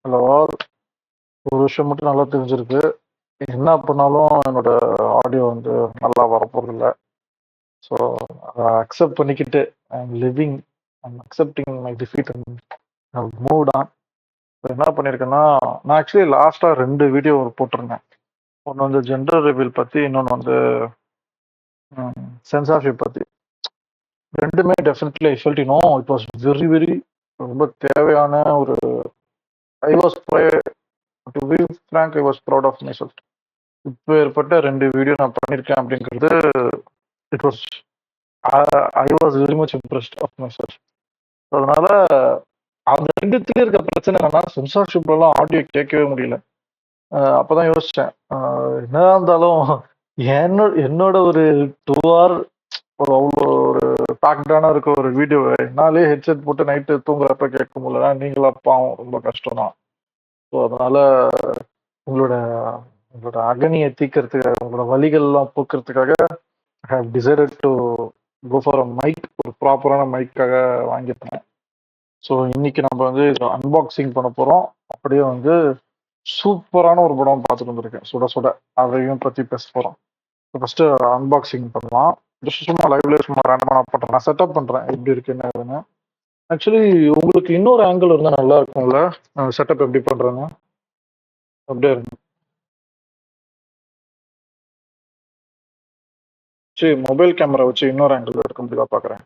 Hello. ஒரு விஷயம் மட்டும் நல்லா தெரிஞ்சிருக்கு. என்ன பண்ணாலும் என்னோட ஆடியோ வந்து நல்லா வரப்போறதில்ல. ஸோ அத அக்செப்ட் பண்ணிக்கிட்டு I am accepting my defeat and I've moved on. என்ன பண்ணியிருக்கேன்னா, நான் ஆக்சுவலி லாஸ்ட்டா 2 வீடியோ போட்டிருந்தேன். ஒண்ணு வந்து ஜெண்டர் ரிவீல் பத்தி, இன்னொன்னு வந்து சென்சார்ஷிப் பத்தி. 2மே definitely I felt it was very very ரொம்ப தேவையான ஒரு I was to be frank I was proud of myself. இப்போ ஏற்பட்ட 2 வீடியோ நான் பண்ணியிருக்கேன் அப்படிங்கிறது it was I was very much impressed of myself. அதனால அந்த 2த்துலயும் இருக்க பிரச்சனை என்னன்னா, சென்சார்ஷிப்லாம் ஆடியோ கேட்கவே முடியல. அப்பதான் யோசிச்சேன், என்ன இருந்தாலும் என்னோட ஒரு 2 hour ஒரு அவ்வளோ ஒரு பேக்டான இருக்க ஒரு வீடியோ என்னாலே ஹெட்செட் போட்டு நைட்டு தூங்குறப்ப கேட்க முடியலன்னா நீங்களா பாவம், ரொம்ப கஷ்டம் தான். ஸோ அதனால உங்களோட உங்களோட அகனியை தீர்க்கறதுக்காக, உங்களோட வலிகள்லாம் போக்குறதுக்காக I have decided to go for a mic, ஒரு ப்ராப்பரான மைக்காக வாங்கிட்டேன். ஸோ இன்னைக்கு நம்ம வந்து இதை அன்பாக்சிங் பண்ண போகிறோம். அப்படியே வந்து சூப்பரான ஒரு படம் பார்த்துட்டு வந்திருக்கேன், சுட சுட. அதையும் பற்றி பேச போகிறோம். ஃபஸ்ட்டு அன்பாக்சிங் பண்ணலாம். ஜஸ்ட் சும்மா லைவ்ல சும்மா ரேண்டமாக நான் பண்ணுறேன், நான் செட்டப் பண்ணுறேன் எப்படி இருக்கு என்னதுன்னு. ஆக்சுவலி உங்களுக்கு இன்னொரு ஆங்கிள் இருந்தால் நல்லா இருக்கும்ல, செட்டப் எப்படி பண்ணுறேன்னு. அப்படியே இருக்கு. சரி, மொபைல் கேமரா வச்சு இன்னொரு ஆங்கிள் எடுக்க முடியுதா பார்க்குறேன்.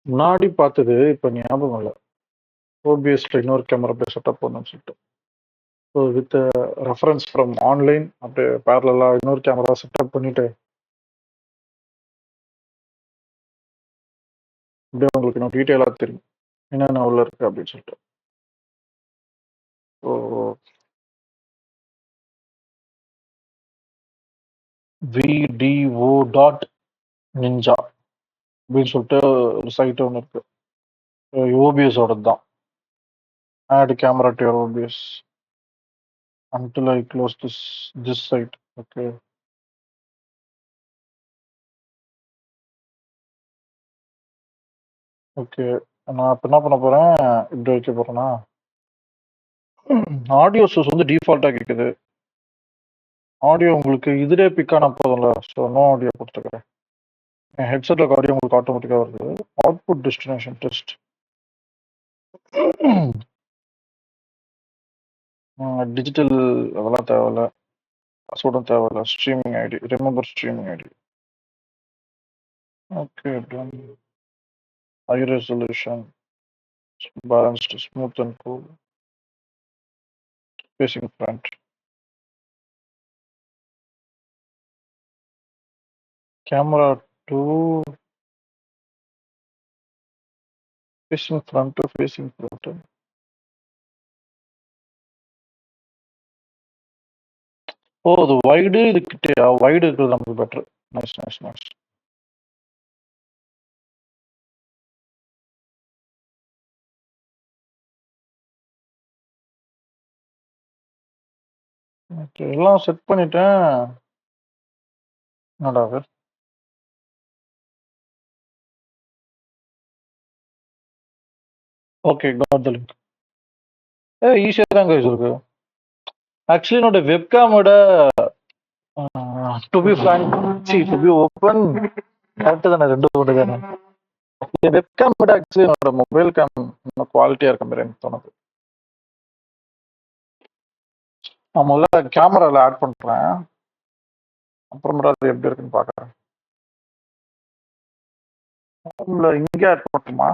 முன்னாடி பார்த்தது இப்போ ஞாபகம் இல்லை. ஓபிஎஸ்ல இன்னொரு கேமரா அப்படியே செட்டப் பண்ணணும்னு சொல்லிட்டு, so with reference from online அப்படியே பேரலாக இன்னொரு கேமரா செட்டப் பண்ணிட்டு அப்படியே உங்களுக்கு இன்னும் டீட்டெயிலாக தெரியும் என்னென்ன உள்ள இருக்கு அப்படின்னு சொல்லிட்டு. ஸோ VDO.ninja அப்படின்னு சொல்லிட்டு ஒரு சைட் ஒன்று இருக்கு. ஓபிஎஸோட தான். Add camera to your OBS until I close this site. Okay. Okay, நான் இப்போ என்ன பண்ண போறேன், இப்படி வைக்க போறேன்னா, ஆடியோ சோர்ஸ் வந்து டிஃபால்ட்டாக கேட்குது. ஆடியோ உங்களுக்கு இதுலேயே பிக் ஆன போதும்ல, ஸோ நோ ஆடியோ கொடுத்துக்கிறேன். என் ஹெட்செட்டில் ஆடியோ உங்களுக்கு ஆட்டோமேட்டிக்காக வருது. அவுட்புட் டெஸ்டினேஷன் டெஸ்ட், டிஜிட்டல் அதெல்லாம் தேவையில்ல, பாஸ்வேர்டும் தேவையில்ல. Streaming ID, remember streaming ID. Okay, done. High resolution, balanced, smooth and cool, facing front, camera 2, facing front, facing front. ஓ, அது வைடு, இது கிட்டயா? வைடு இருக்கிறது நமக்கு better. Nice nice nice. Okay, எல்லாம் செட் பண்ணிட்டேன். என்னடா அது? Okay, got the link. ஈஸியாக தான் கைஸ் இருக்கு. ஆக்சுவலி என்னோட வெப்கேமோட to be frank, to be open, correct தானே, 2 ஒன்று தானே. வெப்கேம் விட ஆக்சுவலி என்னோட மொபைல் கேம் இன்னும் குவாலிட்டியாக இருக்க மாதிரி எனக்கு தோணுது. நான் முதல்ல கேமராவில் ஆட் பண்ணுறேன், அப்புறமேட்டா அது எப்படி இருக்குன்னு பார்க்குறேன். இல்லை, இங்கே ஆட் பண்ணட்டுமா?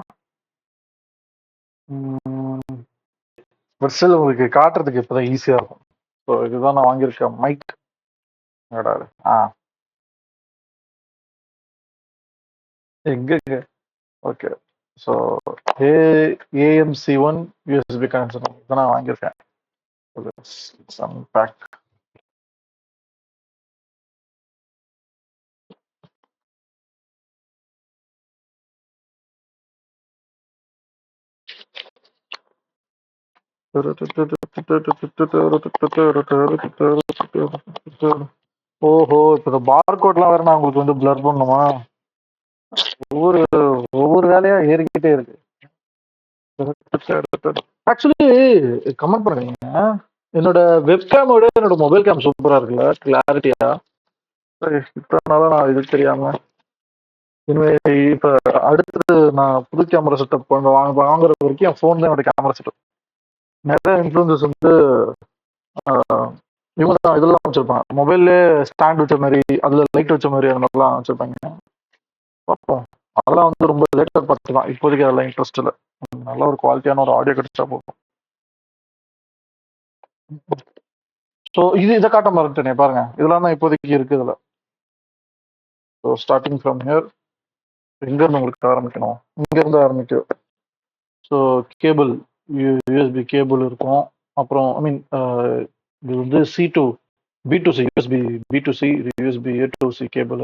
பட் ஸ்டில் உங்களுக்கு காட்டுறதுக்கு இப்போதான் ஈஸியாக இருக்கும். ஸோ இதுதான் நான் வாங்கியிருக்க மைக். எங்க? Okay. So AMC1 USB connection இதை நான் வாங்கியிருக்கேன். Some pack. ஓஹோ, இப்போ இந்த பார் கோட்லாம் வேற நான் உங்களுக்கு வந்து பிளர் பண்ணுமா? ஒவ்வொரு ஒவ்வொரு வேலையா ஏறிக்கிட்டே இருக்கு. ஆக்சுவலி கமெண்ட் பண்ணுங்க. என்னோட வெப்கேமோட என்னோட மொபைல் கேம் சூப்பரா இருக்குல்ல, கிளாரிட்டியா. இத்தனை நாளா நான் இது தெரியாம இனிமே இப்ப அடுத்தது நான் புது கேமரா செட்டப் வாங்குற வரைக்கும் என் ஃபோன் தான் என்னோட கேமரா செட்டப். நிறைய இன்ஃபுளுசஸ் வந்து இவங்க தான் இதெல்லாம் வச்சிருப்பாங்க, மொபைல்லே ஸ்டாண்ட் வச்ச மாதிரி, அதுல லைட் வச்ச மாதிரி அந்த மாதிரிலாம் வச்சிருப்பாங்க. பார்ப்போம். அதெல்லாம் வந்து ரொம்ப லேட்டர் பார்த்து தான், இப்போதைக்கு அதெல்லாம் இன்ட்ரெஸ்ட் இல்லை. நல்ல ஒரு குவாலிட்டியான ஒரு ஆடியோ கிடைச்சா போதும். ஸோ இதை காட்ட மறந்துட்டேனே பாருங்க, இதெல்லாம் தான் இப்போதைக்கு இருக்கு இதுல. ஸோ ஸ்டார்டிங் ஃப்ரம் ஹியர், எங்க இருந்து உங்களுக்கு ஆரம்பிக்கணும், இங்க இருந்து ஆரம்பிக்கும். ஸோ கேபிள், யூஎஸ்பி கேபிள் இருக்கும். அப்புறம் ஐ மீன் இது வந்து B2C USB, B2C USB A2C cable.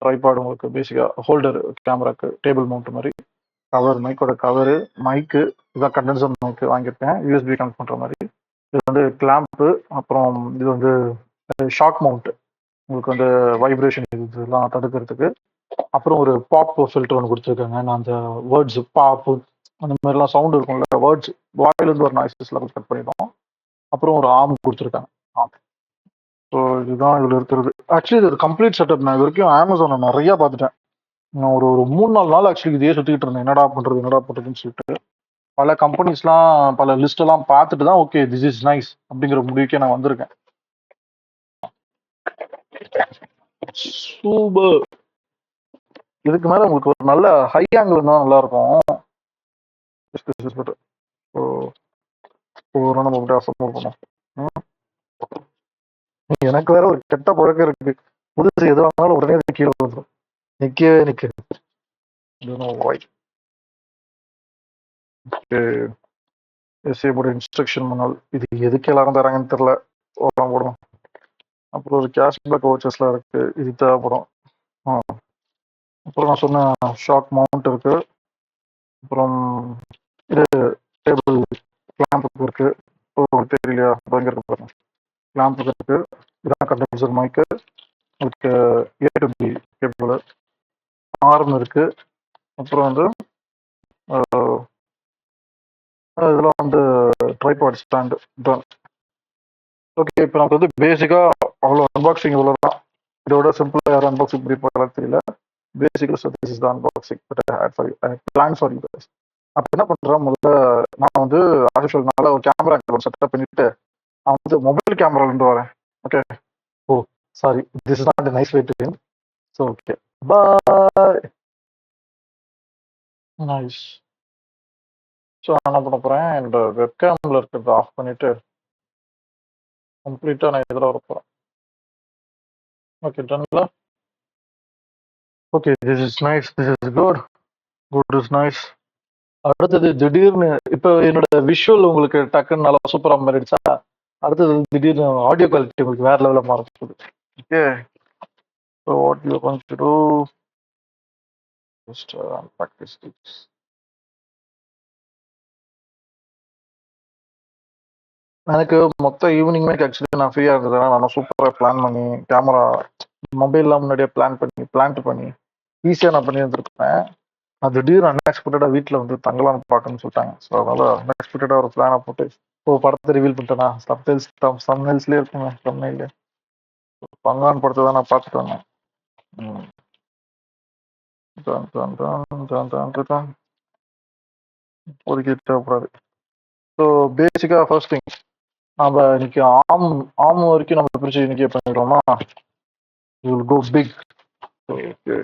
Tripod உங்களுக்கு பேசிக்காக ஹோல்டர், கேமராக்கு டேபிள் மவுண்ட் மாதிரி. கவர், மைக்கோட கவரு, மைக்கு, இதான் கண்டென்சர் மைக்கு வாங்கியிருக்கேன் யூஎஸ்பி கனெக்ட் பண்ணுற மாதிரி. இது வந்து கிளாம்ப்பு. அப்புறம் இது வந்து ஷாக் மவுண்ட், உங்களுக்கு வந்து வைப்ரேஷன் இதெல்லாம் தடுக்கிறதுக்கு. அப்புறம் ஒரு பாப் ஃபில்டர் ஒன்று கொடுத்துருக்காங்க. நான் அந்த வேர்ட்ஸ் பாப்பு அந்த மாதிரிலாம் சவுண்ட் இருக்கும்ல, வேர்ட்ஸ் வாயிலிருந்து ஒரு நாய்ஸஸ்லாம் கட் பண்ணிட்டோம். அப்புறம் ஒரு ஆர்ம் கொடுத்துருக்காங்க. ஆம். ஸோ இதுதான் இதில் இருக்கிறது. ஆக்சுவலி இது ஒரு கம்ப்ளீட் செட்டப். நான் இது வரைக்கும் அமேசானை நிறைய பார்த்துட்டேன். நான் ஒரு ஒரு 3-4 நாள் ஆக்சுவலி இதே சுற்றிக்கிட்டு இருந்தேன், என்னடா பண்ணுறதுன்னு சொல்லிட்டு. பல கம்பெனிஸ்லாம் பல லிஸ்ட் எல்லாம் பார்த்துட்டு தான் ஓகே திஸ் இஸ் நைஸ் அப்படிங்கிற முடிவுக்கே நான் வந்திருக்கேன். சூப்பர். இதுக்கு மேல உங்களுக்கு ஒரு நல்ல ஹை ஆங்கிள் இருந்தால் நல்லா இருக்கும். நம்ம அப்படியே அசம்பல் பண்ணோம். எனக்கு வேற ஒரு கெட்ட பழக்கம் இருக்கு, புதுசு எது வாங்கினாலும் உடனே அது கீழே வந்துடும், நிக்கவே நிற்குது. இன்ஸ்ட்ரக்ஷன் பண்ணால் இது எதுக்கு எல்லாரும் தராங்கன்னு தெரியல, போடணும். அப்புறம் ஒரு கேஷ்பேக் வவுச்சர்ஸ்லாம் இருக்கு, இது தேவைப்படும். அப்புறம் நான் சொன்ன ஷாக் மவுண்ட் இருக்கு. அப்புறம் இது டேபிள் கிளாம்புக்கு இருக்கு. தெரியலையா, இங்க இருக்கு பாருங்க, கிளாம்புக்கு இருக்கு. இதான் கண்டென்சர் மைக்கு. அதுக்கு A2B கேபிள், ஆர்ம் இருக்கு. அப்புறம் வந்து இதெல்லாம் வந்து ட்ரைபாட் ஸ்டாண்டு தான். ஓகே, இப்போ நமக்கு வந்து பேசிக்காக அவ்வளோ அன்பாக்சிங் இவ்வளோ தான். இதோட சிம்பிளாக யாரும் அன்பாக்சிங் பண்ணி போகலாம் தெரியல. Basically so this is the unboxing but I hate for you, I plan for you guys. அப்போ என்ன பண்ணுறேன், முதல்ல நான் வந்து ஆஷுவல்னால ஒரு கேமரா ஒரு செட்டப் பண்ணிட்டு நான் வந்து மொபைல் கேமராலேருந்து வரேன். Okay. Oh sorry, this is not nice way to end. So okay, bye. Nice. So நான் என்ன பண்ண போகிறேன், என்னோட வெப்கேமில் இருக்கிறத ஆஃப் பண்ணிவிட்டு கம்ப்ளீட்டாக நான் இதில் வர போகிறேன். ஓகே, டன்ல. Okay, this is nice, this is good, good is nice. அடுத்தது திடீர்னு இப்போ என்னோட விஷுவல் உங்களுக்கு டக்குன்னு நல்லா சூப்பராக மாறிடுச்சா, அடுத்தது திடீர்னு ஆடியோ குவாலிட்டி உங்களுக்கு வேற லெவலில் மாற போகுது. Okay, so what you want to do, just practice this. எனக்கு மொத்த ஈவினிங்குமே ஆக்சுவலி நான் ஃப்ரீயாக இருந்ததுனா நான் சூப்பராக பிளான் பண்ணி கேமரா மொபைல்லாம் முன்னாடியே பிளான்ட் பண்ணி ஈஸியாக நான் பண்ணி வந்துருப்பேன். அது திடீர்னு அன்எக்ஸ்பெக்டடாக வீட்டில் வந்து தங்கலான்னு பார்க்கணும்னு சொல்லிட்டாங்க. ஸோ அதனால அன்எக்ஸ்பெக்டடாக ஒரு பிளானை போட்டு படத்தை ரிவீல் பண்ணிட்டேன்னா, சம்டைல்ஸ்லேயே இருக்குங்க, சம்மையிலே பங்கான் படத்தை தான் நான் பார்த்துட்டு வந்தேன். இப்போதைக்கு தேவைப்படாது. ஸோ பேசிக்காக ஃபர்ஸ்ட் திங், நம்ம இன்னைக்கு ஆம் வரைக்கும் நம்ம பிரிச்சு இன்னைக்கே பண்ணிடுறோம்னா you will go big. Okay,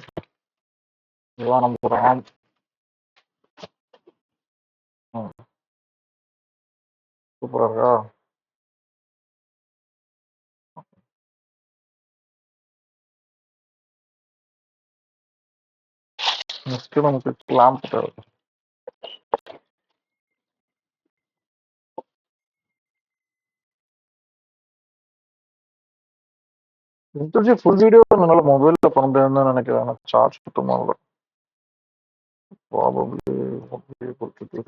இதுதான் நம்மளோட ஆம். சூப்பராக இருக்கா? நெக்ஸ்ட் நமக்கு லேம்ப் தேவை. தெரிஞ்சு ஃபுல் வீடியோ என்னால் மொபைலில் பண்ண முடியாதுன்னு நினைக்கிறேன், எனக்கு சார்ஜ் சுத்தமாக ப்ராபப்ளி கொடுத்துட்டு.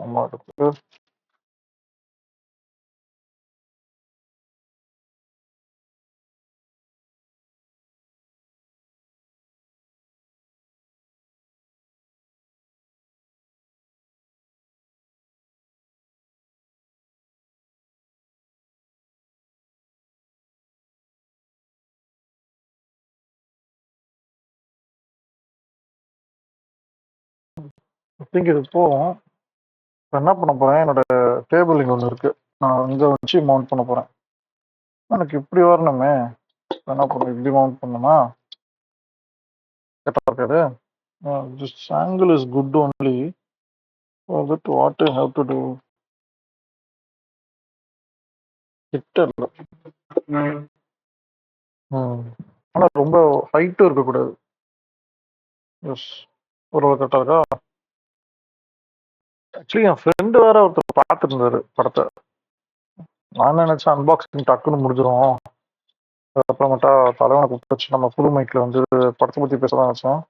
அம்மா ஐ திங்க் இது போகும். இப்போ என்ன பண்ண போறேன், என்னோட டேபிள் இங்கே ஒன்று இருக்கு, நான் இங்கே வச்சு மவுண்ட் பண்ண போறேன். எனக்கு இப்படி வரணுமே, என்ன பண்ணுறேன், இப்படி மவுண்ட் பண்ணுமா, கரெக்டாக இருக்காது. This angle is good only for that what I have to do. கிட்ட இல்லை. ஆனால் ரொம்ப ஹைட்டும் இருக்கக்கூடாது. எஸ், ஒரு கரெக்டாக இருக்கா. ஆக்சுவலி என் ஃப்ரெண்டு வேற ஒருத்தர் பார்த்துட்டு இருந்தாரு படத்தை. நான் நினைச்சேன் அன்பாக்சிங் டக்குன்னு முடிஞ்சிடும், அப்புறமேட்டா தலைவனை கூப்பிட்டு வச்சு நம்ம புது மைக்கில் வந்து படத்தை பற்றி பேசலாம் நினச்சேன்.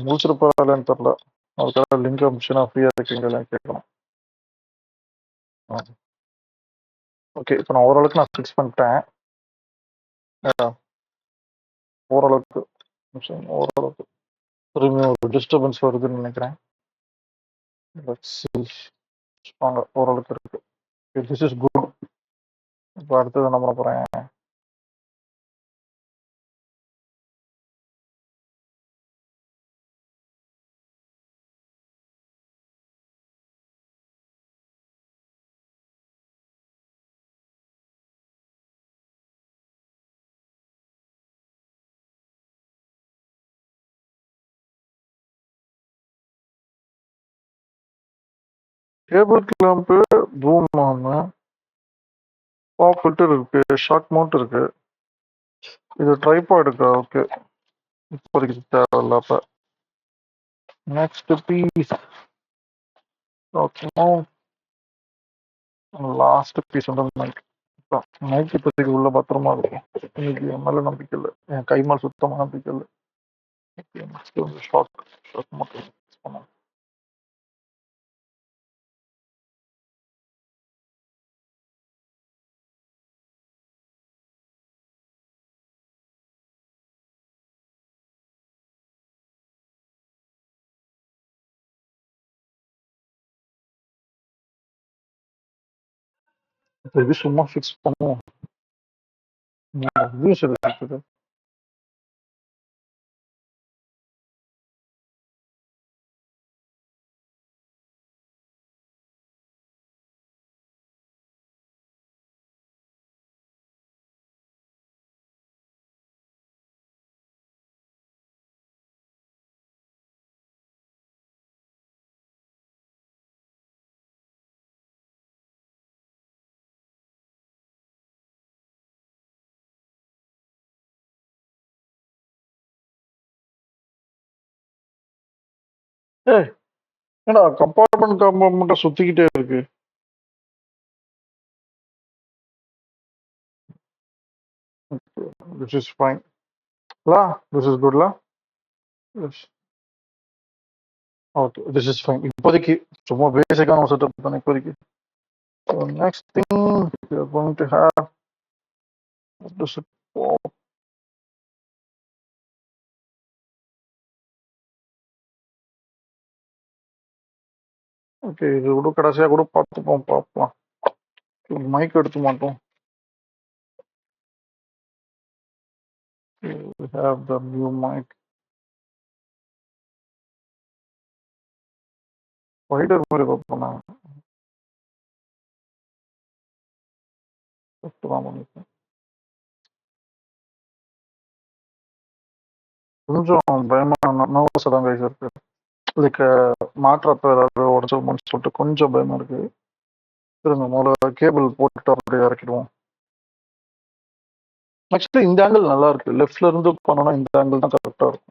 முடிச்சிருப்பாருன்னு தெரில. அதுக்காக லிங்க் அனுப்பிச்சு நான் ஃப்ரீயாக இருக்கீங்களா கேட்கலாம். ஓகே, இப்போ நான் ஓரளவுக்கு நான் ஃபிக்ஸ் பண்ணிட்டேன். ஓரளவுக்கு ஓரளவுக்கு திரும்பி ஒரு டிஸ்டர்பன்ஸ் வருதுன்னு நினைக்கிறேன். வாங்க, ஓரளவுக்கு இருக்கு. This is good. இப்போ அடுத்தது என்ன பண்ண போகிறேன், டேபிள் கிளாம்பு, பூம் ஒன்று, பாப் ஃபில்டர் இருக்கு, ஷார்ட் மவுண்ட் இருக்கு. இது ட்ரைபாட் இருக்கா? ஓகே, இப்போதைக்கு தேவையில்ல. அப்போ next piece, okay, last piece வந்து மைக். மைக் இப்போதைக்கு உள்ள பத்திரமா இருக்கும். இன்னைக்கு என் மேல நம்பிக்கை இல்லை, என் கை மேல் சுத்தமாக நம்பிக்கை இல்லை. நெக்ஸ்ட் வந்து ஷார்ட் மட்டும் பண்ணலாம். இப்போ இது சும்மா ஃபிக்ஸ் பண்ணுவோம். வியூஸ் இருக்குது. ஏய், ஏன்னா கம்பார்ட்மெண்ட் சுத்திக்கிட்டே இருக்கு. This is fine. La, this is good, la. Yes. Okay, this is fine. இப்போதைக்கு சும்மா பேசிக்கான செட்டப் பண்ண இப்போதைக்கு. So next thing we are going to have, what does it call? Okay, இது கூட கடைசியா கூட பார்ப்போம். மைக் எடுத்து மாட்டோம். We have the new mic. Spider மாதிரி பார்ப்போம். கொஞ்சம் பயமா நர்வஸா தான் கைஸ் இருக்கு. லைக் மாற்றப்ப ஏதாவது உடச்சிருமோன்னு சொல்லிட்டு கொஞ்சம் பயமா இருக்கு. திரும்ப முதல்ல கேபிள் போட்டுட்டு அப்படியே இறக்கிடுவோம். ஆக்சுவலி இந்த ஆங்கிள் நல்லா இருக்கு. லெஃப்ட்ல இருந்து பண்ணோம்னா இந்த ஆங்கிள் தான் கரெக்டா இருக்கும்.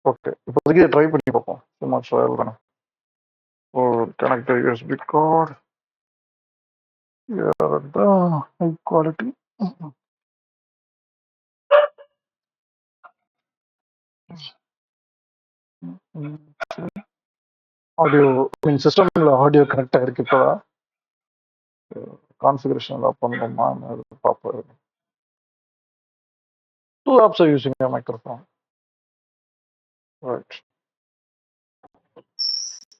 ஓகே, இப்போதைக்கு ட்ரை பண்ணி பார்ப்போம். சும்மா ட்ரையல் தானே. Connect USB card, high quality. Audio mean சிஸ்டம்ல ஆடியோ கனெக்ட் ஆயிருக்கு இப்போதான். கான்ஃபிகரேஷன் ஏதாவது பண்ணணுமா பார்ப்பாரு. 2 apps are using your microphone. Right.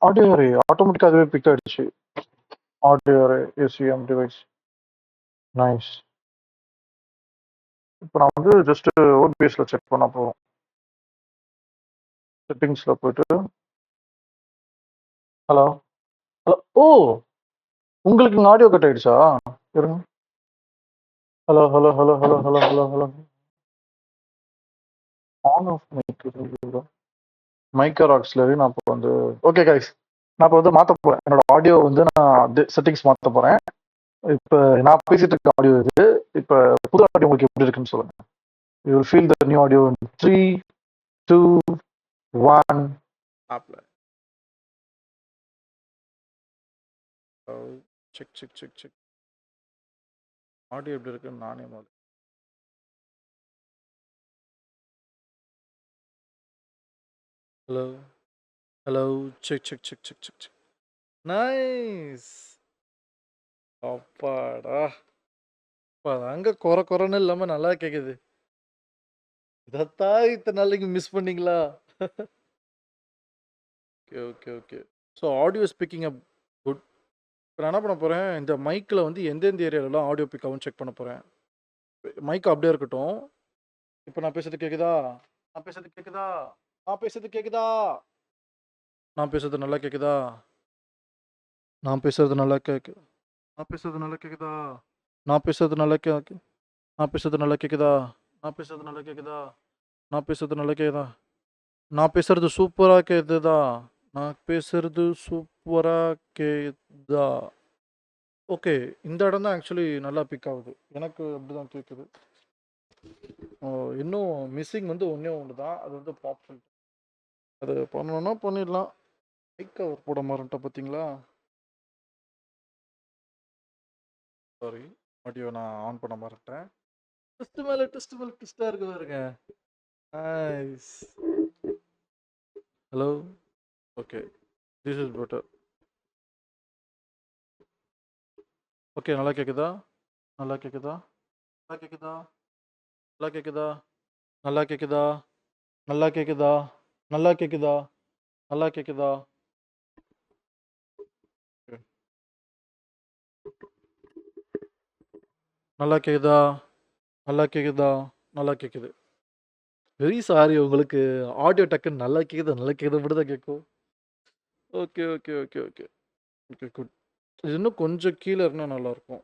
Audio array ஆட்டோமேட்டிக்காக அதுவே பிக் ஆயிடுச்சு. Audio array ACM device. Nice. இப்போ நான் வந்து ஜஸ்ட் ஓபிஎஸ்ல செக் பண்ண போகிறோம். செட்டிங்ஸில் போயிட்டு ஹலோ ஹலோ. ஓ, உங்களுக்கு இங்கே ஆடியோ கட் ஆயிடுச்சா? இருங்க. Hello hello hello hello hello hello hello. On off mic or auxiliary நான் இப்போ வந்து ஓகே கைஸ், நான் இப்போ வந்து மாற்ற போகிறேன். என்னோட ஆடியோ வந்து நான் செட்டிங்ஸ் மாற்ற போகிறேன். இப்போ நான் பேசிட்டு இருக்க ஆடியோ இது. இப்போ புது ஆடியோ உங்களுக்கு எப்படி இருக்குன்னு சொல்லுங்க. You will feel the new audio இன் 3, 2, 1. ஆப்ல check check check check. Audio எப்படி இருக்குன்னு நானே முதல்ல. Hello hello. Check check check check check check. Nice. அப்பாடா, அங்க குறைன்னு இல்லாம நல்லா கேக்குது. இதைத்தான் இத்தனை நாளைக்கு மிஸ் பண்ணீங்களா? Okay okay okay. So audio speaking அப் குட். இப்போ நான் என்ன பண்ண போகிறேன், இந்த மைக்கில் வந்து எந்தெந்த ஏரியாலலாம் ஆடியோ பிக் ஆகும்னு செக் பண்ண போகிறேன். மைக் அப்படியே இருக்கட்டும். இப்போ நான் பேசுறது கேட்குதா? நான் பேசுறது கேட்குதா? நான் பேசுறது கேட்குதா? நான் பேசுறது நல்லா கேட்குதா? நான் பேசுறது நல்லா கேட்கு. நான் பேசுறது நல்லா கேட்குதா? நான் பேசுறது நல்லா கேட்கு. நான் பேசுறது நல்லா கேட்குதா? நான் பேசுறது நல்லா கேட்குதா? நான் பேசுறது நல்லா கேட்குதா? நான் பேசுறது சூப்பராக கேட்குதா? நான் பேசுறது சூப்பராக கேட்குதா? ஓகே, இந்த இடம் தான் ஆக்சுவலி நல்லா பிக் ஆகுது. எனக்கு அப்படி தான் கேட்குது. இன்னும் மிஸ்ஸிங் வந்து ஒன்றே ஒன்று தான், அது வந்து பாப் ஃபில்டர். அது பண்ணணும்னா பண்ணிடலாம். மைக் கவர் போட மாட்டேன் பார்த்தீங்களா? சாரி, ஆடியோ நான் ஆன் பண்ண மாட்டேன். டெஸ்ட் மேலே டெஸ்ட்டாக இருக்கு பாருங்க. Nice. Hello. Okay, this is better. Okay, நல்லா கேட்குதா? நல்லா கேட்குதா? நல்லா கேட்குதா? நல்லா கேட்குதா? நல்லா கேட்குதா? நல்லா கேட்குதா? நல்லா கேட்குதா? நல்லா கேட்குதா? நல்லா கேட்குதா? நல்லா கேட்குதா? நல்லா கேட்குது. வெரி சாரி, உங்களுக்கு ஆடியோ டக்குன்னு நல்லா கேட்குது மட்டும் தான் கேட்கும். Okay okay okay okay okay good. இது இன்னும் கொஞ்சம் கீழே இருந்தால் நல்லாயிருக்கும்.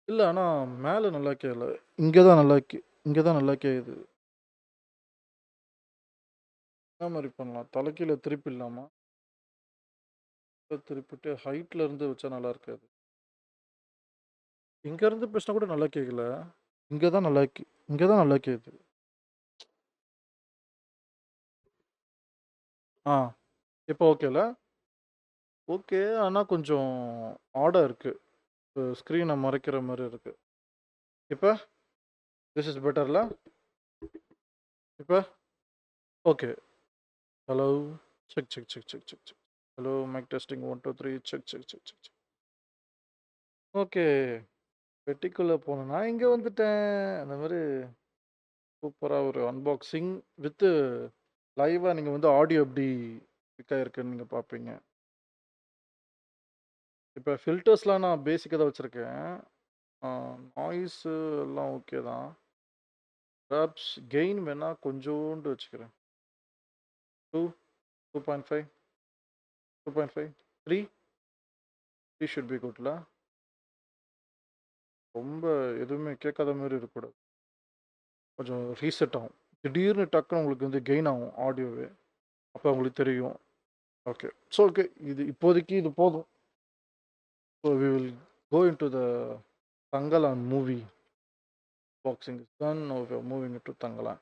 இல்லை, ஆனால் மேலே நல்லா கேட்கல. இங்கே தான் நல்லா கேட்குது. என்ன மாதிரி பண்ணலாம்? தலைக்கீழே திருப்பி இல்லாமா? திருப்பிட்டு ஹைட்டில் இருந்து வச்சா நல்லா இருக்காது. இங்கேருந்து பேசினா கூட நல்லா கேட்கல. இங்கே தான் நல்லா கேட்குது. ஆ, இப்போ ஓகேல? ஓகே, ஆனால் கொஞ்சம் ஆடாக இருக்குது. ஸ்க்ரீனை மறைக்கிற மாதிரி இருக்குது. இப்போ திஸ் இஸ் பெட்டர்ல? இப்போ okay. Hello. Check check check check check check. Hello, mic testing 1 2 3. Check check check check check. Okay, பெட்டிக்குள்ளே போனேன். நான் இங்கே வந்துட்டேன். அந்த மாதிரி சூப்பராக ஒரு அன்பாக்சிங் வித்து லைவாக நீங்கள் வந்து ஆடியோ எப்படி பிக் ஆகிருக்குன்னு நீங்கள் பார்ப்பீங்க. இப்போ ஃபில்டர்ஸ்லாம் நான் பேசிக்காக தான் வச்சுருக்கேன். நாய்ஸு எல்லாம் ஓகே தான். பெர்ஹாப்ஸ் கெயின் வேணால் கொஞ்சோண்டு வச்சுக்கிறேன். 2, 2.5, 2.5, 3 ஷுட் பி குட்ல. ரொம்ப எதுவுமே கேட்காத மாதிரி இருக்கக்கூடாது. கொஞ்சம் ரீசெட் ஆகும். திடீர்னு டக்குன்னு உங்களுக்கு வந்து கெயின் ஆகும் ஆடியோவே. அப்போ உங்களுக்கு தெரியும். ஓகே, ஸோ ஓகே, இப்போதைக்கு இது போதும். So we will go into the Thangalaan movie. Boxing is done. Moving to Thangalaan.